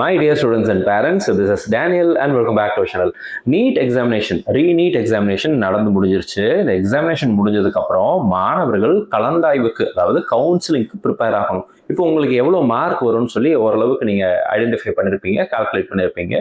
My dear students and parents, this is Daniel and welcome back to our channel. NEET examination, re-NEET examination நடந்து முடிஞ்சிருச்சு. இந்த examination முடிஞ்சதுக்கு அப்புறம் மாணவர்கள் கலந்தாய்வுக்கு, அதாவது கவுன்சிலிங்க்கு ப்ரிப்பேர் ஆகணும். இப்போ உங்களுக்கு எவ்வளோ மார்க் வரும்னு சொல்லி ஓரளவுக்கு நீங்கள் ஐடென்டிஃபை பண்ணியிருப்பீங்க, கால்குலேட் பண்ணியிருப்பீங்க.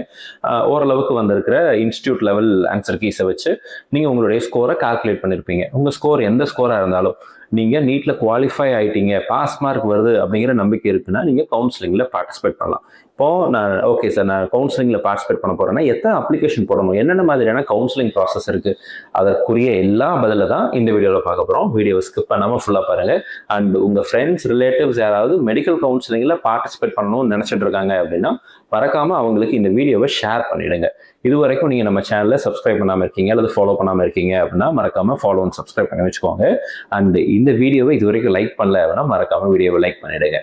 ஓரளவுக்கு வந்திருக்கிற இன்ஸ்டியூட் லெவல் ஆன்சர் கீஸை வச்சு நீங்கள் உங்களுடைய ஸ்கோரை கால்குலேட் பண்ணியிருப்பீங்க. உங்கள் ஸ்கோர் எந்த ஸ்கோராக இருந்தாலும் நீங்கள் நீட்டில் குவாலிஃபை ஆகிட்டீங்க, பாஸ் மார்க் வருது அப்படிங்கிற நம்பிக்கை இருக்குன்னா நீங்கள் கவுன்சிலிங்கில் பார்ட்டிசிபேட் பண்ணலாம். இப்போது நான் ஓகே சார், நான் கவுன்சிலிங்கில் பார்ட்டிசிபேட் பண்ண போகிறேன்னா எத்தனை அப்ளிகேஷன் போடணும், என்னென்ன மாதிரியான கவுன்சிலிங் ப்ராசஸ் இருக்குது, அதற்குரிய எல்லா பதில தான் இந்த வீடியோவில் பார்க்க போகிறோம். வீடியோவை ஸ்கிப் பண்ணாமல் ஃபுல்லாக பாருங்கள். அண்ட் உங்கள் ஃப்ரெண்ட்ஸ், ரிலேட்டிவ்ஸ் யாராவது மெடிக்கல் கவுன்சிலிங்கில் பார்ட்டிசிபேட் பண்ணணும்னு நினச்சிட்டு இருக்காங்க அப்படின்னா மறக்காமல் அவங்களுக்கு இந்த வீடியோவை ஷேர் பண்ணிவிடுங்க. இது வரைக்கும் நீங்கள் நம்ம சேனலில் சப்ஸ்கிரைப் பண்ணாமல் இருக்கீங்க அல்லது ஃபாலோ பண்ணாமல் இருக்கீங்க அப்படின்னா மறக்காமல் ஃபாலோ அண்ட் சப்ஸ்கிரைப் பண்ணி வச்சுக்கோங்க. அண்ட் இந்த வீடியோவை இது வரைக்கும் லைக் பண்ணல அப்படின்னா மறக்காமல் வீடியோவை லைக் பண்ணிவிடுங்க.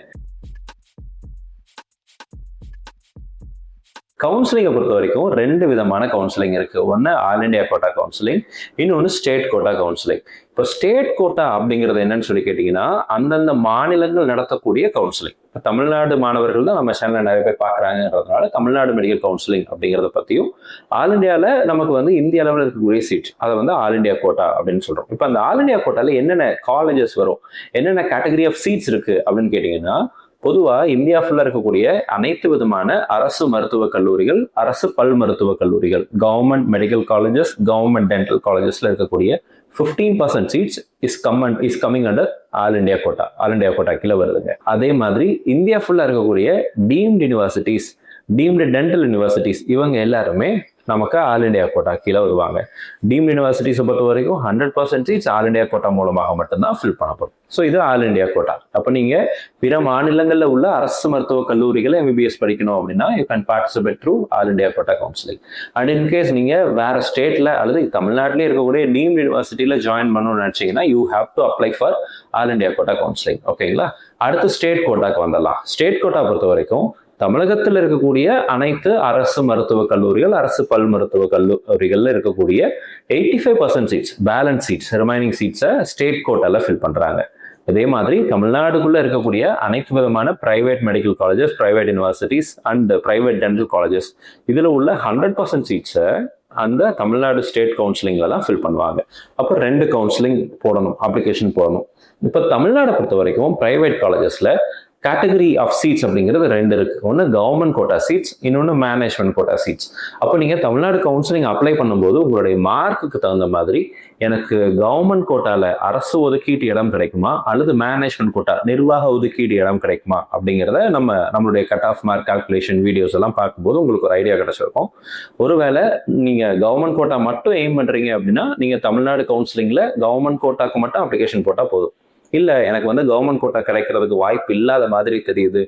கவுன்சிலிங்கை பொறுத்த வரைக்கும் ரெண்டு விதமான கவுன்சிலிங் இருக்குது. ஒன்று ஆல் இண்டியா கோட்டா கவுன்சிலிங், இன்னொன்று ஸ்டேட் கோட்டா கவுன்சிலிங். இப்போ ஸ்டேட் கோட்டா அப்படிங்கிறது என்னன்னு சொல்லி கேட்டிங்கன்னா அந்தந்த மாநிலங்கள் நடத்தக்கூடிய கவுன்சிலிங். இப்போ தமிழ்நாடு மாணவர்கள் தான் நம்ம சேனலில் நிறைய பேர் பார்க்குறாங்கிறதுனால தமிழ்நாடு மெடிக்கல் கவுன்சிலிங் அப்படிங்கிறத பற்றியும், ஆல் இண்டியாவில் நமக்கு இந்திய அளவில் இருக்கக்கூடிய சீட் அதை ஆல் இண்டியா கோட்டா அப்படின்னு சொல்கிறோம். இப்போ அந்த ஆல் இண்டியா கோட்டாவில் என்னென்ன காலேஜஸ் வரும், என்னென்ன கேட்டகரி ஆஃப் சீட்ஸ் இருக்குது அப்படின்னு கேட்டிங்கன்னா, பொதுவாக இந்தியா ஃபுல்லாக இருக்கக்கூடிய அனைத்து விதமான அரசு மருத்துவக் கல்லூரிகள், அரசு பல் மருத்துவக் கல்லூரிகள், government medical colleges, government dental காலேஜஸ்ல இருக்கக்கூடிய 15% seats is coming under all India quota. All India quota கீழே வருதுங்க. அதே மாதிரி இந்தியா ஃபுல்லாக இருக்கக்கூடிய deemed universities, deemed dental universities, இவங்க எல்லாருமே நமக்கு ஆல் இண்டியா கோட்டா கீழே வருவாங்க. டீம்டு யூனிவர்சிட்டிஸை பொறுத்த வரைக்கும் 100% சீட்ஸ் ஆல் இண்டியா கோட்டா மூலமாக மட்டும்தான் ஃபில் பண்ணப்படும். ஸோ இது ஆல் இண்டியா கோட்டா. அப்போ நீங்கள் பிற மாநிலங்களில் உள்ள அரசு மருத்துவக் கல்லூரிகளை MBBS படிக்கணும் அப்படின்னா you can participate through all India quota counselling. And in case நீங்கள் வேறு ஸ்டேட்டில் அல்லது தமிழ்நாட்டிலே இருக்கக்கூடிய டீம்டு யூனிவர்சிட்டியில் ஜாயின் பண்ணணும்னு நினச்சிங்கன்னா you have to apply for all India quota counselling. ஓகேங்களா? அடுத்து ஸ்டேட் கோட்டாக்கு வந்துடலாம். ஸ்டேட் கோட்டா பொறுத்த வரைக்கும் தமிழகத்தில் இருக்கக்கூடிய அனைத்து அரசு மருத்துவக் கல்லூரிகள், அரசு பல் மருத்துவக் கல்லூரிகள்ல இருக்கக்கூடிய 85% சீட்ஸ், பேலன்ஸ் சீட்ஸ், ரிமைனிங் சீட்ஸை ஸ்டேட் கோட்டால ஃபில் பண்றாங்க. அதே மாதிரி தமிழ்நாடுக்குள்ள இருக்கக்கூடிய அனைத்து விதமான private medical colleges, private universities and private dental colleges, இதுல உள்ள 100% சீட்ஸை அந்த தமிழ்நாடு ஸ்டேட் கவுன்சிலிங்ல தான் ஃபில் பண்ணுவாங்க. அப்போ 2 கவுன்சிலிங் போடணும், அப்ளிகேஷன் போடணும். இப்போ தமிழ்நாடை பொறுத்த வரைக்கும் பிரைவேட் காலேஜஸ்ல கேட்டகரி ஆஃப் சீட்ஸ் அப்படிங்கிறது 2 இருக்கு. ஒன்று கவர்மெண்ட் கோட்டா சீட்ஸ், இன்னொன்று மேனேஜ்மெண்ட் கோட்டா சீட்ஸ். அப்போ நீங்கள் தமிழ்நாடு கவுன்சிலிங் அப்ளை பண்ணும்போது உங்களுடைய மார்க்குக்கு தகுந்த மாதிரி எனக்கு கவர்மெண்ட் கோட்டாவில் அரசு ஒதுக்கீட்டு இடம் கிடைக்குமா அல்லது மேனேஜ்மெண்ட் கோட்டா நிர்வாக ஒதுக்கீடு இடம் கிடைக்குமா அப்படிங்கிறத நம்மளுடைய cut off mark calculation videos எல்லாம் பார்க்கும்போது உங்களுக்கு ஒரு ஐடியா கிடைச்சிருக்கும். ஒருவேளை நீங்கள் கவர்மெண்ட் கோட்டா மட்டும் எய்ம் பண்ணுறீங்க அப்படின்னா நீங்கள் தமிழ்நாடு கவுன்சிலிங்கில் கவர்மெண்ட் கோட்டாக்கு மட்டும் அப்ளிகேஷன் போட்டால் போதும். இல்லை எனக்கு கவர்மெண்ட் கோட்டா கிடைக்கிறதுக்கு வாய்ப்பு இல்லாத மாதிரி தெரியுது,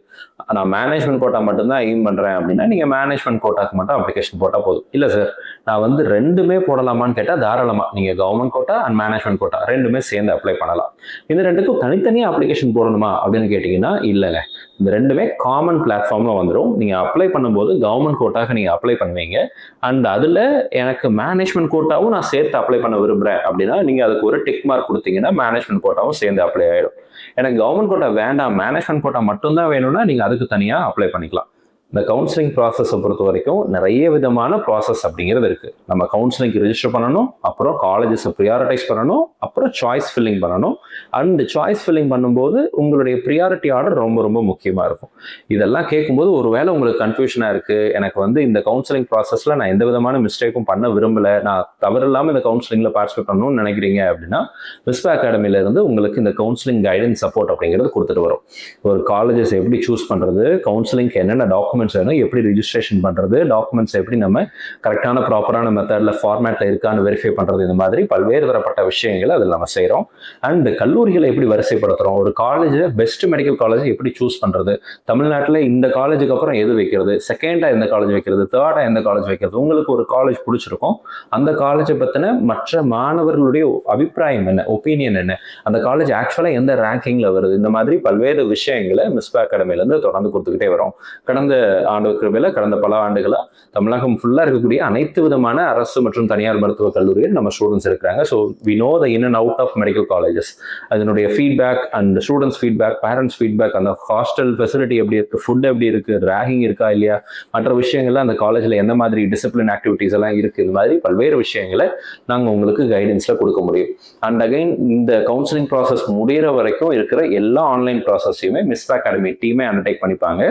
நான் மேனேஜ்மெண்ட் கோட்டா மட்டும்தான் எய்ம் பண்ணுறேன் அப்படின்னா நீங்கள் மேனேஜ்மெண்ட் கோட்டாக்கு மட்டும் அப்ளிகேஷன் போட்டால் போதும். இல்லை சார் நான் ரெண்டுமே போடலாமான்னு கேட்டால் தாராளமாக நீங்கள் government quota and management quota ரெண்டுமே சேர்ந்து அப்ளை பண்ணலாம். இந்த ரெண்டுக்கும் தனித்தனியாக அப்ளிகேஷன் போடணுமா அப்படின்னு கேட்டிங்கன்னா இல்லைங்க. இந்த ரெண்டுமே காமன் பிளாட்ஃபார்மில் வந்துடும். நீங்கள் அப்ளை பண்ணும்போது கவர்மெண்ட் கோட்டாக நீங்கள் அப்ளை பண்ணுவீங்க. அண்ட் அதில் எனக்கு மேனேஜ்மெண்ட் கோட்டாவும் நான் சேர்த்து அப்ளை பண்ண விரும்புகிறேன் அப்படின்னா நீங்கள் அதுக்கு ஒரு டிக் மார்க் கொடுத்தீங்கன்னா மேனேஜ்மெண்ட் கோட்டாவும் சேர்ந்து அப்ளை ஆகிடும். எனக்கு கவர்மெண்ட் கோட்டா வேண்டாம், மேனேஜ்மெண்ட் கோட்டா மட்டும்தான் வேணும்னா நீங்கள் அதுக்கு தனியாக அப்ளை பண்ணிக்கலாம். இந்த கவுன்சிலிங் ப்ராசஸை பொறுத்த வரைக்கும் நிறைய விதமான ப்ராசஸ் அப்படிங்கிறது இருக்குது. நம்ம கவுன்சிலிங்க்கு ரிஜிஸ்டர் பண்ணணும், அப்புறம் காலேஜஸை ப்ரியாரிட்டைஸ் பண்ணணும், அப்புறம் சாய்ஸ் ஃபில்லிங் பண்ணணும். அண்ட் சாய்ஸ் ஃபில்லிங் பண்ணும்போது உங்களுடைய ப்ரியாரிட்டி ஆர்டர் ரொம்ப ரொம்ப முக்கியமாக இருக்கும். இதெல்லாம் கேட்கும்போது ஒருவேளை உங்களுக்கு கன்ஃபியூஷனாக இருக்குது, எனக்கு இந்த கவுன்சிலிங் ப்ராசஸில் நான் எந்த விதமான மிஸ்டேக்கும் பண்ண விரும்பலை, நான் தவறு இல்லாமல் இந்த கவுன்சிலிங்கில் பார்ட்டிசிபேட் பண்ணணும்னு நினைக்கிறீங்க அப்படின்னா விஸ்பா அகாடமியிலேருந்து உங்களுக்கு இந்த கவுன்சிலிங் கைடன்ஸ் சப்போர்ட் அப்படிங்கிறது கொடுத்துட்டு வரும். ஒரு காலேஜஸ் எப்படி சூஸ் பண்ணுறது, கவுன்சிலிங்க்கு என்னென்ன டாக்குமெண்ட்ஸ் வேணும், எப்படி ரிஜிஸ்ட்ரேஷன் பண்ணுறது, டாக்குமெண்ட்ஸ் எப்படி நம்ம கரெக்டான ப்ராப்பரான மெத்தடில் ஃபார்மேட்டில் இருக்கான்னு வெரிஃபை பண்ணுறது, இந்த மாதிரி பல்வேறு தரப்பட்ட விஷயங்களை அதில் நம்ம செய்கிறோம். அண்ட் கல்லூரிகளை எப்படி வரிசைப்படுத்துகிறோம், ஒரு காலேஜை பெஸ்ட் மெடிக்கல் காலேஜ் எப்படி சூஸ் பண்ணுறது, தமிழ்நாட்டில் இந்த காலேஜுக்கு அப்புறம் எது வைக்கிறது, செகண்டாக எந்த காலேஜ் வைக்கிறது, தேர்டாக எந்த காலேஜ் வைக்கிறது, உங்களுக்கு ஒரு காலேஜ் பிடிச்சிருக்கும், அந்த காலேஜை பற்றின மற்ற மாணவர்களுடைய அபிப்பிராயம் என்ன, ஒப்பீனியன் என்ன, அந்த காலேஜ் ஆக்சுவலாக எந்த ரேங்கிங்கில் வருது, இந்த மாதிரி பல்வேறு விஷயங்களை மிஸ்பா அகாடமிலேருந்து தொடர்ந்து கொடுத்துக்கிட்டே வரோம். கடந்த ஆண்டு கிருபையில கடந்த பல ஆண்டுகளா தமிழகம் ஃபுல்லா இருக்கக்கூடிய அனைத்து விதமான அரசு மற்றும் தனியார் மருத்துவக் கல்லூரியில் நம்ம ஸ்டூடெண்ட்ஸ் இருக்கிறாங்க. So we know the in and out of medical colleges. அதனுடைய feedback and students feedback, parents feedback, அந்த ஹாஸ்டல் ஃபெசிலிட்டி எப்படி இருக்கு, ஃபுட் எப்படி இருக்கு, ரேகிங் இருக்கா இல்லையா, மற்ற விஷயங்கள்ல அந்த காலேஜ்ல என்ன மாதிரி டிசிப்ளின் ஆக்டிவிட்டிஸ் எல்லாம் இருக்கு, இது மாதிரி பல்வேறு விஷயங்களை நாங்கள் உங்களுக்கு கைடன்ஸ்ல கொடுக்க முடியும். அண்ட் அகைன் இந்த கவுன்சிலிங் ப்ராசஸ் முடிகிற வரைக்கும் இருக்கிற எல்லா ஆன்லைன் ப்ராசஸையுமே மிஸ்ட் அகாடமி டீமே அண்டர்டேக் பண்ணிப்பாங்க.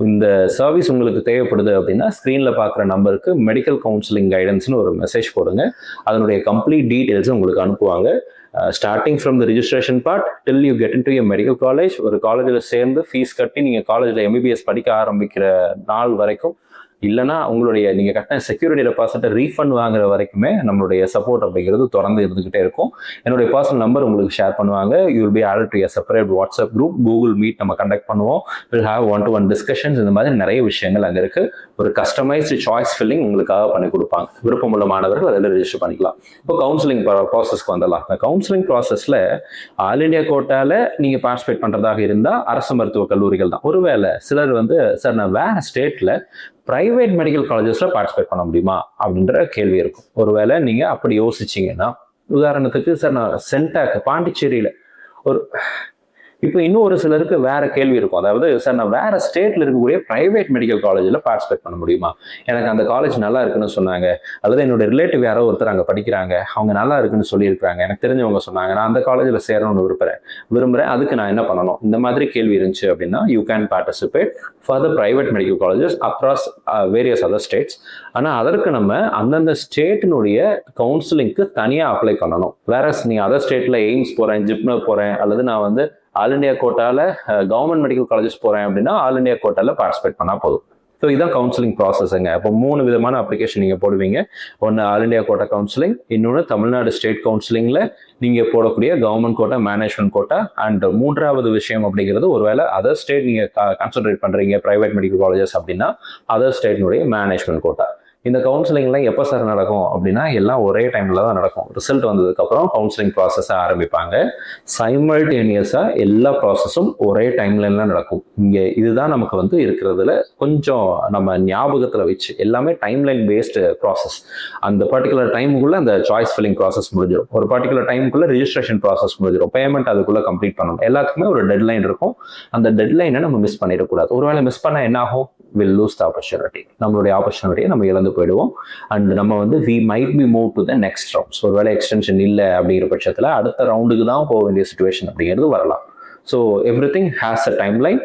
இந்த சர்வீஸ் உங்களுக்கு தேவைப்படுது அப்படின்னா ஸ்க்ரீன்ல பார்க்குற நம்பருக்கு மெடிக்கல் கவுன்சிலிங் கைடன்ஸ்னு ஒரு மெசேஜ் போடுங்க. அதனுடைய கம்ப்ளீட் டீட்டெயில்ஸ் உங்களுக்கு அனுப்புவாங்க. Starting from the registration part till you get in to a medical college. ஒரு காலேஜில் சேர்ந்து ஃபீஸ் கட்டி நீங்கள் காலேஜில் எம்பிபிஎஸ் படிக்க ஆரம்பிக்கிற நாள் வரைக்கும், இல்லைனா உங்களுடைய நீங்கள் கட்டின செக்யூரிட்டி டெபாசிட்டை ரீஃபண்ட் வாங்குற வரைக்குமே நம்மளுடைய சப்போர்ட் அப்படிங்கிறது தொடர்ந்து இருந்துகிட்டே இருக்கும். என்னுடைய பர்சனல் நம்பர் உங்களுக்கு ஷேர் பண்ணுவாங்க. You will be added to a separate WhatsApp group. Google meet நம்ம கண்டக்ட் பண்ணுவோம். Will have 1-to-1 discussions. இந்த மாதிரி நிறைய விஷயங்கள் அங்கே இருக்கு. ஒரு கஸ்டமைஸ்டு சாய்ஸ் ஃபில்லிங் உங்களுக்காக பண்ணி கொடுப்பாங்க. விருப்பமுள்ள மாணவர்கள் அதில் ரெஜிஸ்டர் பண்ணிக்கலாம். இப்போ கவுன்சிலிங் ப்ராசஸ்க்கு வந்துடலாம். இந்த கவுன்சிலிங் ப்ராசஸ்ல ஆல் இண்டியா கோட்டால நீங்க பார்ட்டிசிபேட் பண்றதாக இருந்தால் அரசு மருத்துவக் கல்லூரிகள் தான். ஒருவேளை சிலர் சார் நான் வேற ஸ்டேட்ல பிரைவேட் மெடிக்கல் காலேஜஸ்ல பார்ட்டிசிபேட் பண்ண முடியுமா அப்படின்ற கேள்வி இருக்கும். ஒருவேளை நீங்க அப்படி யோசிச்சீங்கன்னா, உதாரணத்துக்கு சார் நான் சென்டாக் பாண்டிச்சேரியில ஒரு இப்போ இன்னும் ஒரு சிலருக்கு வேற கேள்வி இருக்கும். அதாவது சார் நான் வேற ஸ்டேட்ல இருக்கக்கூடிய பிரைவேட் மெடிக்கல் காலேஜில் பார்ட்டிசிபேட் பண்ண முடியுமா, எனக்கு அந்த காலேஜ் நல்லா இருக்குன்னு சொன்னாங்க, அல்லது என்னோட ரிலேட்டிவ் யாரோ ஒருத்தர் அங்கே படிக்கிறாங்க, அவங்க நல்லா இருக்குன்னு சொல்லியிருக்காங்க, எனக்கு தெரிஞ்சவங்க சொன்னாங்க, நான் அந்த காலேஜில் சேரணும்னு விரும்புகிறேன், அதுக்கு நான் என்ன பண்ணணும், இந்த மாதிரி கேள்வி இருந்துச்சு அப்படின்னா you can participate for the private medical colleges across various other states. ஆனால் அதற்கு நம்ம அந்தந்த ஸ்டேட்டினுடைய கவுன்சிலிங்க்கு தனியாக அப்ளை பண்ணணும். வேற நீ அதர் ஸ்டேட்ல எய்ம்ஸ் போகிறேன், ஜிப்மர் போகிறேன், அல்லது நான் ஆல் இண்டியா கோட்டால கவர்மெண்ட் மெடிக்கல் காலேஜஸ் போறேன் அப்படின்னா ஆல் இண்டியா கோட்டால பார்ட்டிசிபேட் பண்ணா போதும். ஸோ இதுதான் கவுன்சிலிங் ப்ராசஸ்ங்க. இப்போ 3 விதமான அப்ளிகேஷன் நீங்க போடுவீங்க. ஒன்று ஆல் இண்டியா கோட்டா கவுன்சிலிங், இன்னொன்று தமிழ்நாடு ஸ்டேட் கவுன்சிலிங்ல நீங்க போடக்கூடிய government quota, management quota, and 3வது விஷயம் அப்படிங்கிறது ஒருவேளை அதர் ஸ்டேட் நீங்க கான்சென்ட்ரேட் பண்றீங்க பிரைவேட் மெடிக்கல் காலேஜஸ் அப்படின்னா அதர் ஸ்டேட்னுடைய மேனேஜ்மெண்ட் கோட்டா. இந்த கவுன்சிலிங்லாம் எப்போ சார் நடக்கும் அப்படின்னா எல்லாம் ஒரே டைம்ல தான் நடக்கும். ரிசல்ட் வந்ததுக்கப்புறம் கவுன்சிலிங் ப்ராசஸை ஆரம்பிப்பாங்க. சைமல்டேனியஸாக எல்லா ப்ராசஸும் ஒரே டைம்லைன்லாம் நடக்கும். இங்கே இதுதான் நமக்கு இருக்கிறதுல கொஞ்சம் நம்ம ஞாபகத்தில் வச்சு, எல்லாமே டைம்லைன் பேஸ்டு ப்ராசஸ். அந்த பர்டிகுலர் டைமுக்குள்ளே அந்த சாய்ஸ் ஃபில்லிங் ப்ராசஸ் முடிஞ்சிடும். ஒரு பர்டிகுலர் டைமுக்குள்ளே ரிஜிஸ்ட்ரேஷன் ப்ராசஸ் முடிஞ்சிடும். பேமெண்ட் அதுக்குள்ளே கம்ப்ளீட் பண்ணணும். எல்லாத்துக்குமே ஒரு டெட்லைன் இருக்கும். அந்த டெட்லைனை நம்ம மிஸ் பண்ணிடக்கூடாது. ஒருவேளை மிஸ் பண்ணால் என்ன ஆகும்? Will lose the opportunity. நம்மளுடைய ஆப்பர்ச்சுனிட்டியை நம்ம இழந்து போயிடுவோம். அண்ட் நம்ம we might be move to the next round. So ஒருவேளை எக்ஸ்டென்ஷன் இல்லை அப்படிங்கிற பட்சத்தில் அடுத்த ரவுண்டுக்கு தான் போக வேண்டிய சுச்சுவேஷன் அப்படிங்கிறது வரலாம். So every thing has a time line.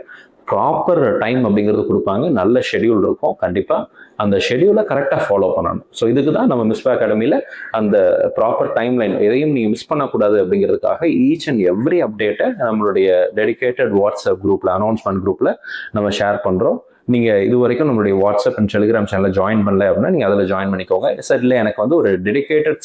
Proper time அப்படிங்கிறது கொடுப்பாங்க. நல்ல ஷெடியூல் இருக்கும். கண்டிப்பாக அந்த ஷெடியூலை கரெக்டாக ஃபாலோ பண்ணணும். ஸோ இதுக்கு தான் நம்ம மிஸ்ட் அகாடமியில் அந்த ப்ராப்பர் டைம் லைன், எதையும் நீங்கள் மிஸ் பண்ணக்கூடாது அப்படிங்கிறதுக்காக ஈச் அண்ட் எவ்ரி அப்டேட்டை நம்மளுடைய டெடிகேட்டட் வாட்ஸ்அப் குரூப்பில், அனௌன்ஸ்மெண்ட் குரூப்பில் நம்ம ஷேர் பண்ணுறோம். நீங்கள் இது வரைக்கும் நம்மளுடைய வாட்ஸ்அப் அண்ட் டெலிகிராம் சேனலில் ஜாயின் பண்ணல அப்படின்னா நீங்கள் அதில் ஜாயின் பண்ணிக்கோங்க. சார் இல்லை எனக்கு ஒரு டெடிகேட்டட்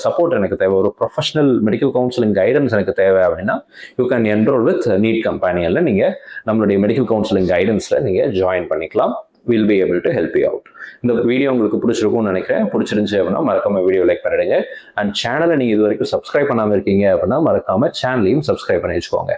சப்போர்ட் எனக்கு தேவை, ஒரு ப்ரொஃபஷனல் மெடிக்கல் கவுன்சிலிங் கைடன்ஸ் எனக்கு தேவை அப்படின்னா you can enrol with NEET கம்பெனியில் நீங்கள் நம்மளுடைய மெடிக்கல் கவுன்சிலிங் கைடன்ஸில் நீங்கள் ஜாயின் பண்ணிக்கலாம். Will be able to help you out. இந்த வீடியோ உங்களுக்கு பிடிச்சிருக்கும்னு நினைக்கிறேன். பிடிச்சிருந்துச்சு அப்படின்னா மறக்காம வீடியோ லைக் பண்ணிடுங்க. அண்ட் சேனலை நீங்கள் இது வரைக்கும் சப்ஸ்கிரைப் பண்ணாமல் இருக்கீங்க அப்படின்னா மறக்காம சேனலையும் சப்ஸ்கிரைப் பண்ணி வச்சுக்கோங்க.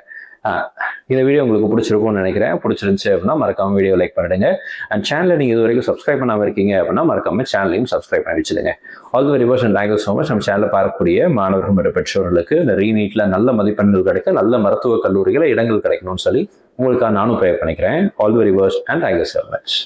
இந்த வீடியோ உங்களுக்கு பிடிச்சிருக்கும்னு நினைக்கிறேன். பிடிச்சிருந்துச்சு அப்படின்னா மறக்காம வீடியோ லைக் பண்ணிடுங்க. அண்ட் சேனலை நீங்கள் இது வரைக்கும் சப்ஸ்கிரைப் பண்ணாமல் இருக்கீங்க அப்படின்னா மறக்காம சேனலையும் சப்ஸ்கிரைப் பண்ணி வச்சுடுங்க. All the very best and thank you so much. நம்ம சேனலில் பார்க்கக்கூடிய மாணவர்கள் மற்றும் பெற்றோர்களுக்கு இந்த ரீநீட்டில் நல்ல மதிப்பெண்கள் கிடைக்க, நல்ல மருத்துவக் கல்லூரிகளில் இடங்கள் கிடைக்கணும்னு சொல்லி உங்களுக்காக நானும் ப்ரேயர் பண்ணிக்கிறேன். All the very best and thank you so much.